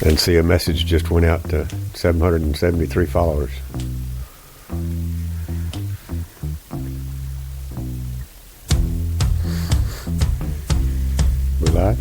And see, a message just went out to 773 followers. We live?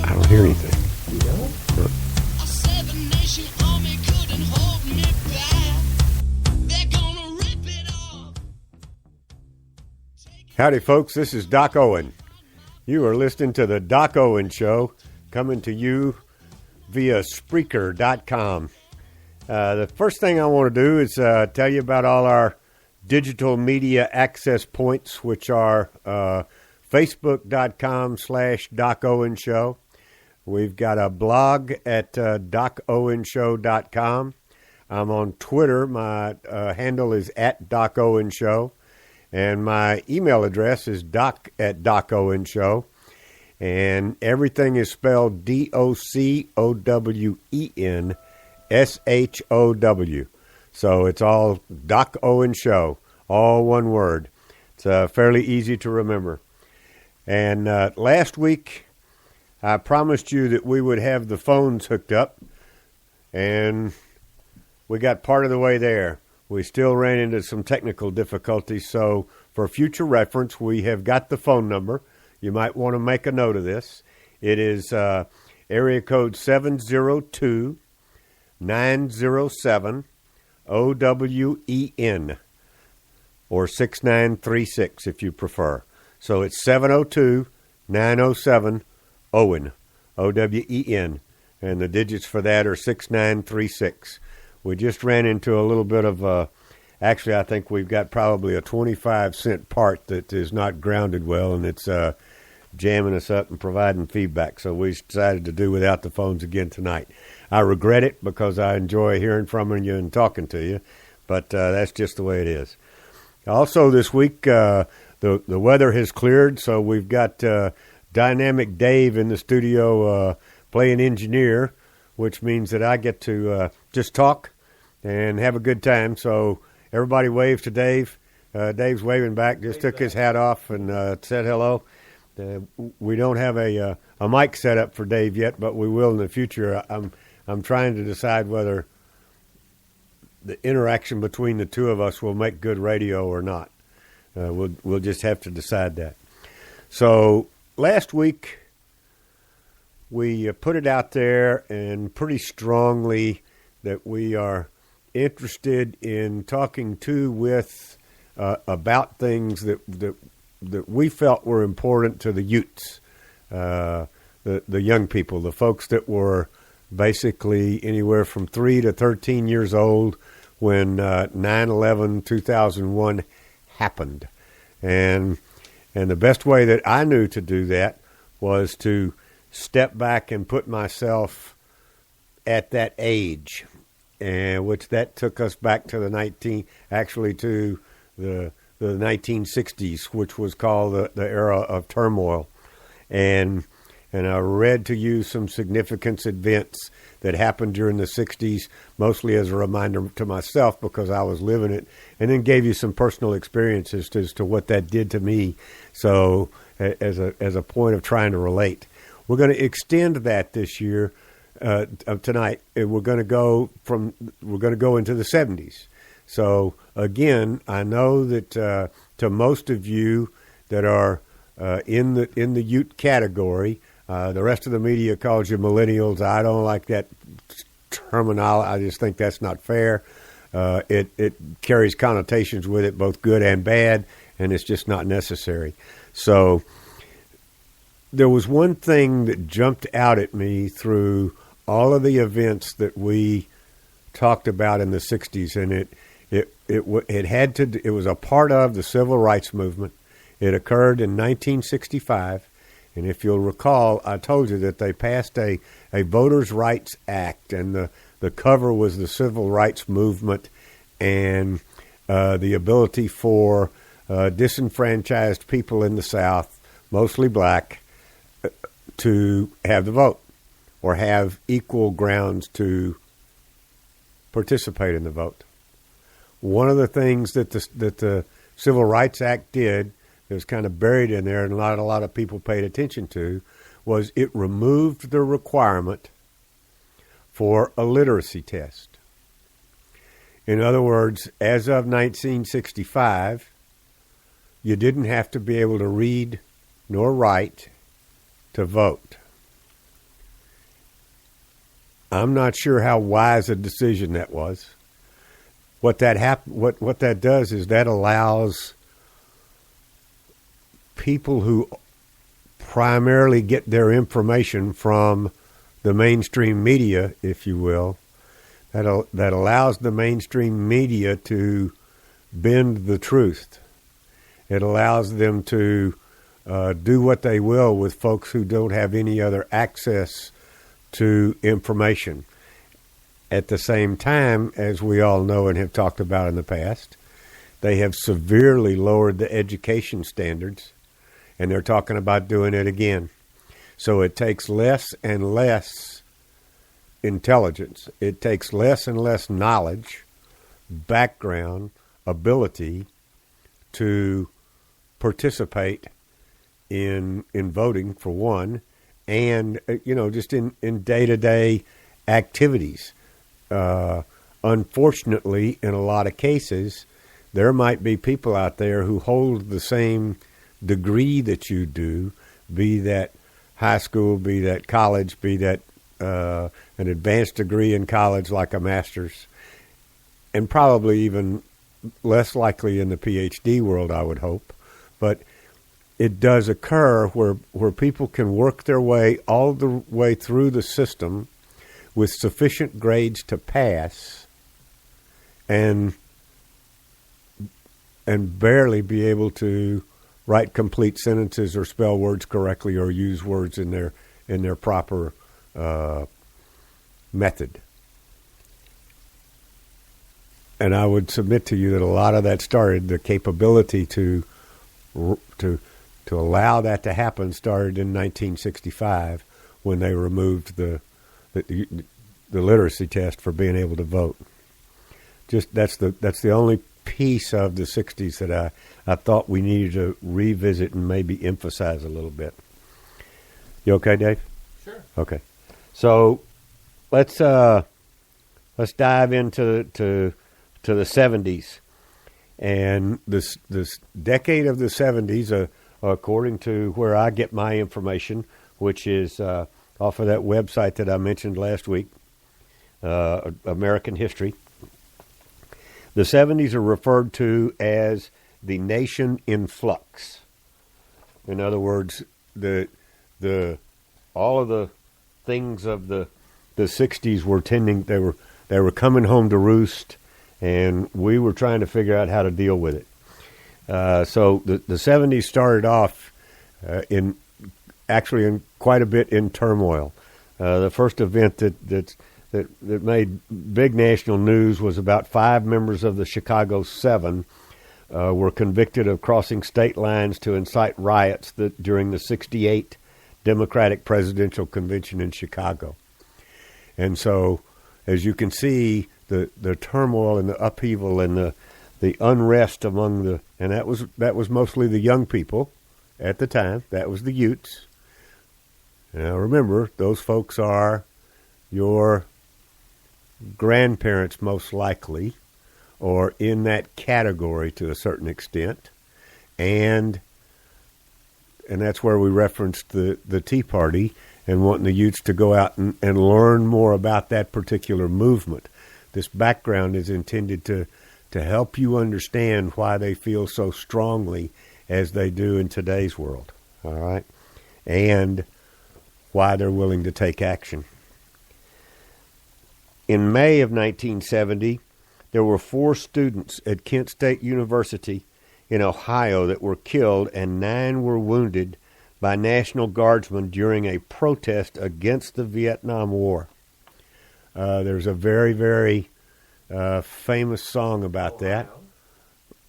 I don't hear anything. You don't? Howdy, folks. This is Doc Owen. You are listening to the Doc Owen Show, coming to you via Spreaker.com. The first thing I want to do is tell you about all our digital media access points, which are Facebook.com/Doc Owen Show. We've got a blog at DocOwenShow.com. I'm on Twitter. My handle is at Doc Owen Show. And my email address is doc@DocOwenShow. And everything is spelled DocOwenShow. So it's all Doc Owen Show, all one word. It's fairly easy to remember. And last week, I promised you that we would have the phones hooked up. And we got part of the way there. We still ran into some technical difficulties, so for future reference, we have got the phone number. You might want to make a note of this. It is area code 702-907-OWEN, or 6936 if you prefer. So it's 702-907-OWEN, OWEN, and the digits for that are 6936. We just ran into a little bit of, actually I think we've got probably a 25-cent part that is not grounded well, and it's jamming us up and providing feedback. So we decided to do without the phones again tonight. I regret it because I enjoy hearing from you and talking to you, but that's just the way it is. Also this week, the weather has cleared, so we've got Dynamic Dave in the studio playing engineer, which means that I get to just talk and have a good time. So everybody wave to Dave. Dave's waving back, just took his hat off and said hello. We don't have a mic set up for Dave yet, but we will in the future. I'm trying to decide whether the interaction between the two of us will make good radio or not. We'll just have to decide that. So last week, we put it out there and pretty strongly that we are interested in talking with about things that we felt were important to the youths, the young people, the folks that were basically anywhere from 3 to 13 years old when 9/11/2001 happened. And the best way that I knew to do that was to step back and put myself at that age, and which that took us back to the 1960s, which was called the era of turmoil. And I read to you some significant events that happened during the 60s, mostly as a reminder to myself because I was living it, and then gave you some personal experiences as to what that did to me. So as a point of trying to relate. We're going to extend that this year, tonight. We're going to go into the 70s. So again, I know that to most of you that are in the Ute category, the rest of the media calls you millennials. I don't like that terminology. I just think that's not fair. It carries connotations with it, both good and bad, and it's just not necessary. So there was one thing that jumped out at me through all of the events that we talked about in the 60s, and it was a part of the civil rights movement. It occurred in 1965, and if you'll recall, I told you that they passed a Voters' Rights Act, and the cover was the civil rights movement and the ability for disenfranchised people in the South, mostly black, to have the vote or have equal grounds to participate in the vote. One of the things that the Civil Rights Act did it was kind of buried in there and not a lot of people paid attention to, was it removed the requirement for a literacy test. In other words, as of 1965, you didn't have to be able to read nor write to vote. I'm not sure how wise a decision that was. What that does is that allows people who primarily get their information from the mainstream media, if you will, that allows the mainstream media to bend the truth. It allows them to do what they will with folks who don't have any other access to information. At the same time, as we all know and have talked about in the past, they have severely lowered the education standards, and they're talking about doing it again. So it takes less and less intelligence. It takes less and less knowledge, background, ability to participate in voting, for one, and, just in day-to-day activities. Unfortunately, in a lot of cases, there might be people out there who hold the same degree that you do, be that high school, be that college, be that an advanced degree in college like a master's, and probably even less likely in the PhD world, I would hope. But it does occur where people can work their way all the way through the system with sufficient grades to pass and barely be able to write complete sentences or spell words correctly or use words in their proper method. And I would submit to you that a lot of that started, the capability to allow that to happen started in 1965 when they removed the literacy test for being able to vote. Just that's the only piece of the 60s that I thought we needed to revisit and maybe emphasize a little bit. You okay, Dave? Sure. Okay. So let's dive into the 70s. And this decade of the 70s, according to where I get my information, which is off of that website that I mentioned last week, American History, the 70s are referred to as the nation in flux. In other words, all of the things of the 60s were they were coming home to roost, and we were trying to figure out how to deal with it. So the 70s started off in quite a bit in turmoil. The first event that made big national news was about 5 members of the Chicago 7 were convicted of crossing state lines to incite riots during the 68 Democratic presidential convention in Chicago. And so, as you can see, the turmoil and the upheaval and the unrest among and that was mostly the young people at the time. That was the youths. Now remember, those folks are your grandparents most likely, or in that category to a certain extent, and that's where we referenced the Tea Party and wanting the youths to go out and learn more about that particular movement. This background is intended to help you understand why they feel so strongly as they do in today's world, all right, and why they're willing to take action. In May of 1970, there were 4 students at Kent State University in Ohio that were killed and 9 were wounded by National Guardsmen during a protest against the Vietnam War. There's a very, very famous song about Ohio.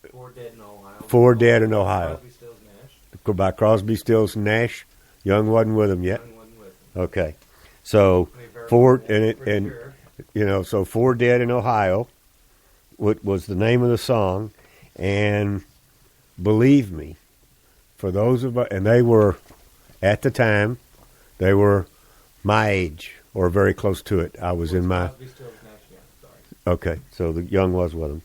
that. 4 Dead in Ohio. 4 Dead in Ohio. Crosby, Stills, Nash. By Crosby, Stills, Nash. Young wasn't with him yet. Young wasn't with him. Okay. So, 4 Dead in Ohio was the name of the song, and believe me, for those of us, and they were, at the time, they were my age or very close to it. I was in my... Okay, so the young was with them.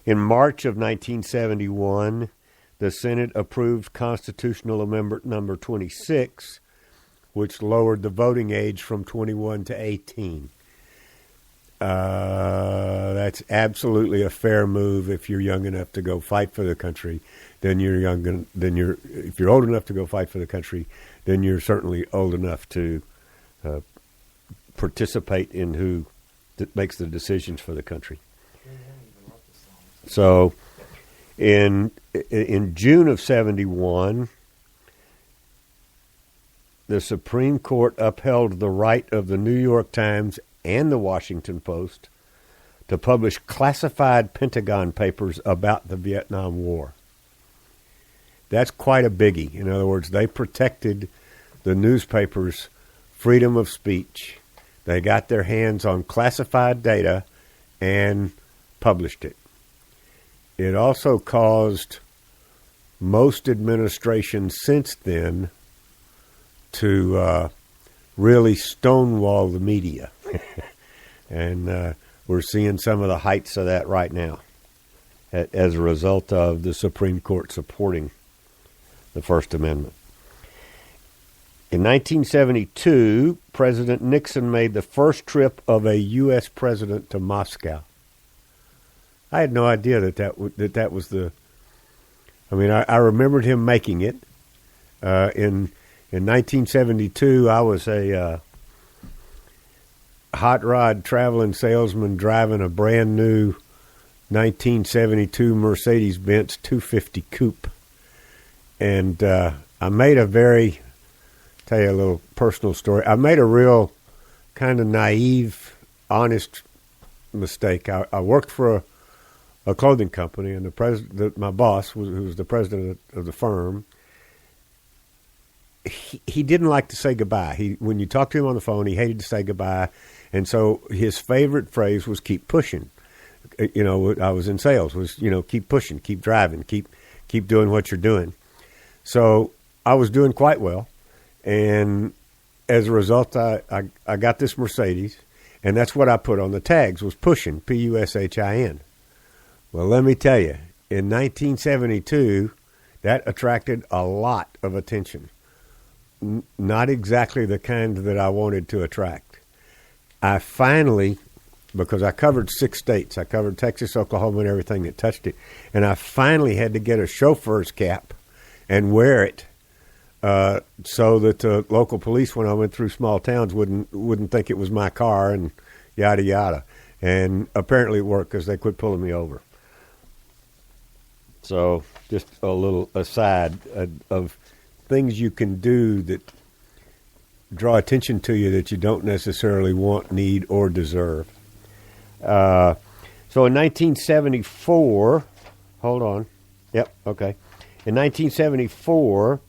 In March of 1971, the Senate approved Constitutional Amendment number 26, which lowered the voting age from 21 to 18. That's absolutely a fair move if you're young enough to go fight for the country. If you're old enough to go fight for the country, then you're certainly old enough to participate in who makes the decisions for the country. So, in June of 71, the Supreme Court upheld the right of the New York Times and the Washington Post to publish classified Pentagon papers about the Vietnam War. That's quite a biggie. In other words, they protected the newspapers' freedom of speech. They got their hands on classified data and published it. It also caused most administrations since then to really stonewall the media. And we're seeing some of the heights of that right now as a result of the Supreme Court supporting the First Amendment. In 1972, President Nixon made the first trip of a U.S. president to Moscow. I had no idea that was the... I mean, I remembered him making it. In 1972, I was a hot rod traveling salesman driving a brand new 1972 Mercedes-Benz 250 coupe. And I made tell you a little personal story. I made a real kind of naive, honest mistake. I worked for a clothing company, and my boss, who was the president of the firm, he didn't like to say goodbye. When you talked to him on the phone, he hated to say goodbye, and so his favorite phrase was "keep pushing." I was in sales. Was keep pushing, keep driving, keep doing what you're doing. So I was doing quite well, and as a result, I got this Mercedes, and that's what I put on the tags was pushing, Pushin. Well, let me tell you, in 1972, that attracted a lot of attention. Not exactly the kind that I wanted to attract. I finally, because I covered 6 states, I covered Texas, Oklahoma, and everything that touched it, and I finally had to get a chauffeur's cap and wear it so that the local police, when I went through small towns, wouldn't think it was my car and yada yada. And apparently it worked because they quit pulling me over. So just a little aside of things you can do that draw attention to you that you don't necessarily want, need, or deserve. So in 1974, hold on. Yep, okay. In 1974,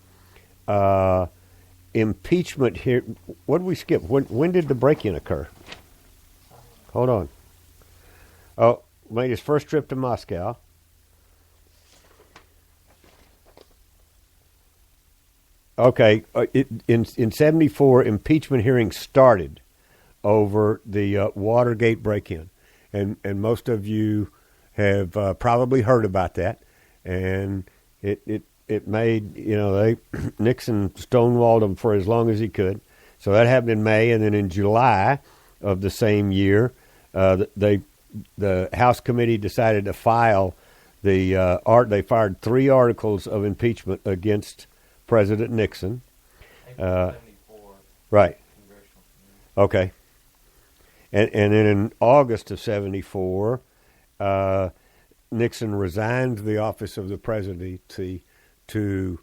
impeachment here. What did we skip? When did the break-in occur? Hold on. Oh, made his first trip to Moscow. Okay, in 74, impeachment hearings started over the Watergate break-in, and most of you have probably heard about that, and it made Nixon stonewalled them for as long as he could. So that happened in May, and then in July of the same year, the House committee decided to file they fired 3 articles of impeachment against President Nixon. 1974. Right. Okay. And then in August of 74, Nixon resigned the office of the presidency to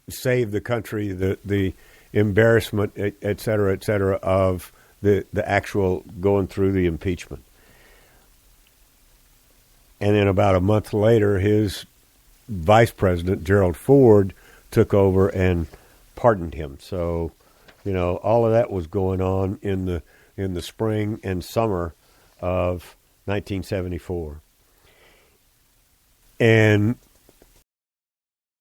save the country the embarrassment, et cetera, of the actual going through the impeachment. And then about a month later, his vice president, Gerald Ford, took over and pardoned him. So, all of that was going on in the spring and summer of 1974. And